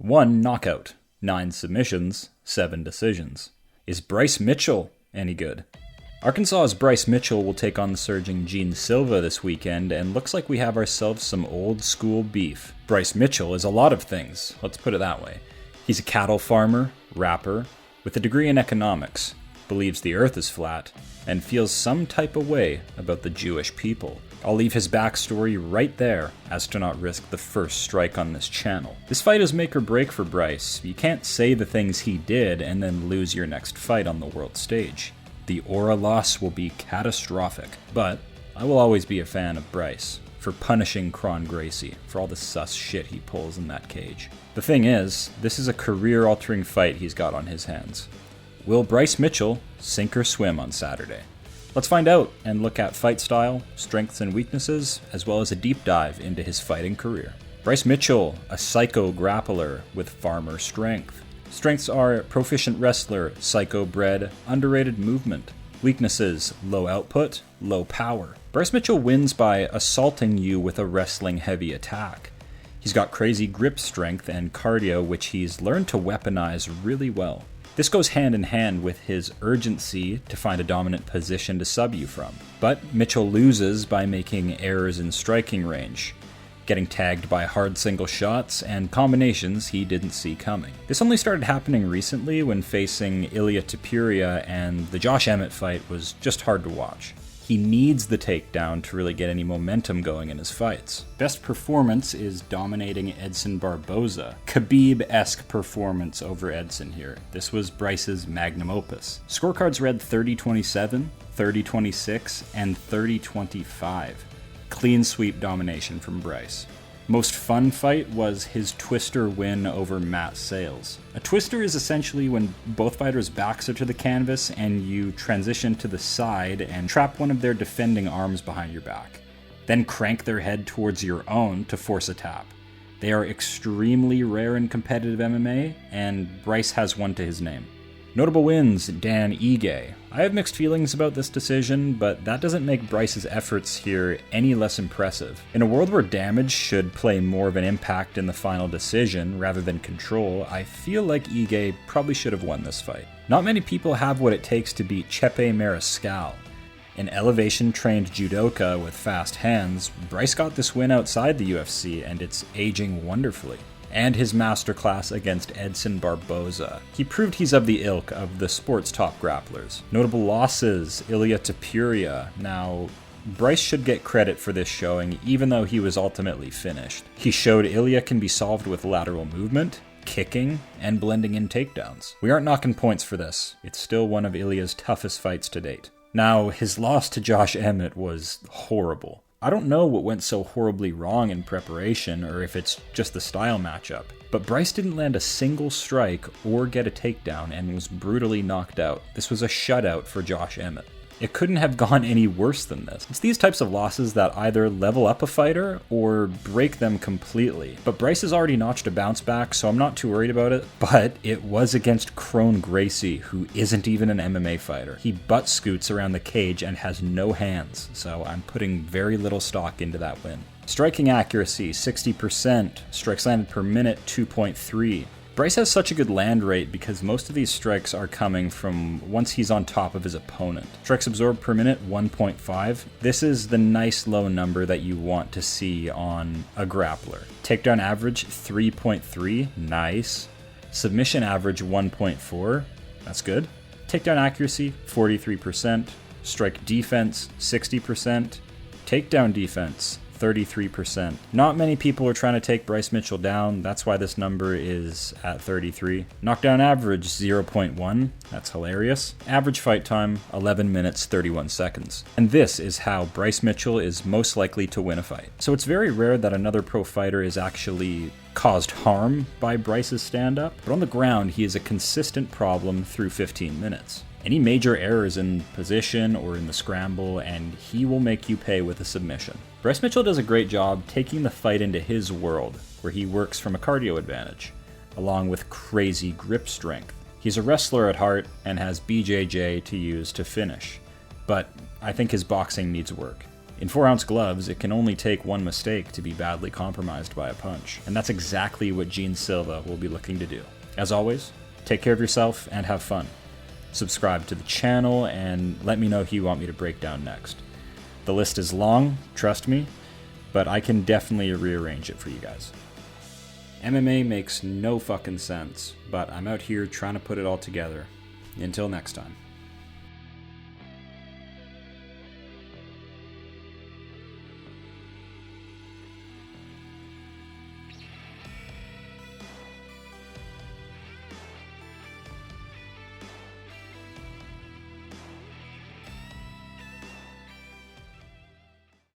1 knockout, 9 submissions, 7 decisions. Is Bryce Mitchell any good? Arkansas's Bryce Mitchell will take on the surging Gene Silva this weekend, and looks like we have ourselves some old school beef. Bryce Mitchell is a lot of things, let's put it that way. He's a cattle farmer, rapper, with a degree in economics, believes the earth is flat, and feels some type of way about the Jewish people. I'll leave his backstory right there, as to not risk the first strike on this channel. This fight is make or break for Bryce. You can't say the things he did and then lose your next fight on the world stage. The aura loss will be catastrophic, but I will always be a fan of Bryce for punishing Kron Gracie for all the sus shit he pulls in that cage. The thing is, this is a career-altering fight he's got on his hands. Will Bryce Mitchell sink or swim on Saturday? Let's find out and look at fight style, strengths and weaknesses, as well as a deep dive into his fighting career. Bryce Mitchell, a psycho grappler with farmer strength. Strengths are proficient wrestler, psycho bred, underrated movement. Weaknesses, low output, low power. Bryce Mitchell wins by assaulting you with a wrestling heavy attack. He's got crazy grip strength and cardio, which he's learned to weaponize really well. This goes hand in hand with his urgency to find a dominant position to sub you from. But Mitchell loses by making errors in striking range, getting tagged by hard single shots and combinations he didn't see coming. This only started happening recently when facing Ilia Topuria, and the Josh Emmett fight was just hard to watch. He needs the takedown to really get any momentum going in his fights. Best performance is dominating Edson Barboza. Khabib-esque performance over Edson here. This was Bryce's magnum opus. Scorecards read 30-27, 30-26, and 30-25. Clean sweep domination from Bryce. Most fun fight was his twister win over Matt Sales. A twister is essentially when both fighters' backs are to the canvas and you transition to the side and trap one of their defending arms behind your back. Then crank their head towards your own to force a tap. They are extremely rare in competitive MMA, and Bryce has one to his name. Notable wins, Dan Ige. I have mixed feelings about this decision, but that doesn't make Bryce's efforts here any less impressive. In a world where damage should play more of an impact in the final decision rather than control, I feel like Ige probably should have won this fight. Not many people have what it takes to beat Chepe Mariscal. An elevation-trained judoka with fast hands, Bryce got this win outside the UFC, and it's aging wonderfully. And his masterclass against Edson Barboza. He proved he's of the ilk of the sport's top grapplers. Notable losses, Ilia Topuria. Now, Bryce should get credit for this showing, even though he was ultimately finished. He showed Ilia can be solved with lateral movement, kicking, and blending in takedowns. We aren't knocking points for this. It's still one of Ilia's toughest fights to date. Now, his loss to Josh Emmett was horrible. I don't know what went so horribly wrong in preparation, or if it's just the style matchup, but Bryce didn't land a single strike or get a takedown and was brutally knocked out. This was a shutout for Josh Emmett. It couldn't have gone any worse than this. It's these types of losses that either level up a fighter or break them completely. But Bryce has already notched a bounce back, so I'm not too worried about it. But it was against Kron Gracie, who isn't even an MMA fighter. He butt scoots around the cage and has no hands, so I'm putting very little stock into that win. Striking accuracy, 60%. Strikes landed per minute, 2.3. Bryce has such a good land rate because most of these strikes are coming from once he's on top of his opponent. Strikes absorbed per minute, 1.5. This is the nice low number that you want to see on a grappler. Takedown average, 3.3. Nice. Submission average, 1.4. That's good. Takedown accuracy, 43%. Strike defense, 60%. Takedown defense, 33%. Not many people are trying to take Bryce Mitchell down. That's why this number is at 33. Knockdown average, 0.1. That's hilarious. Average fight time, 11 minutes, 31 seconds. And this is how Bryce Mitchell is most likely to win a fight. So it's very rare that another pro fighter is actually caused harm by Bryce's stand-up, but on the ground, he is a consistent problem through 15 minutes. Any major errors in position or in the scramble, and he will make you pay with a submission. Bryce Mitchell does a great job taking the fight into his world, where he works from a cardio advantage, along with crazy grip strength. He's a wrestler at heart and has BJJ to use to finish, but I think his boxing needs work. In 4-ounce gloves, it can only take one mistake to be badly compromised by a punch, and that's exactly what Gene Silva will be looking to do. As always, take care of yourself and have fun. Subscribe to the channel and let me know who you want me to break down next. The list is long, trust me, but I can definitely rearrange it for you guys. MMA makes no fucking sense, but I'm out here trying to put it all together. Until next time.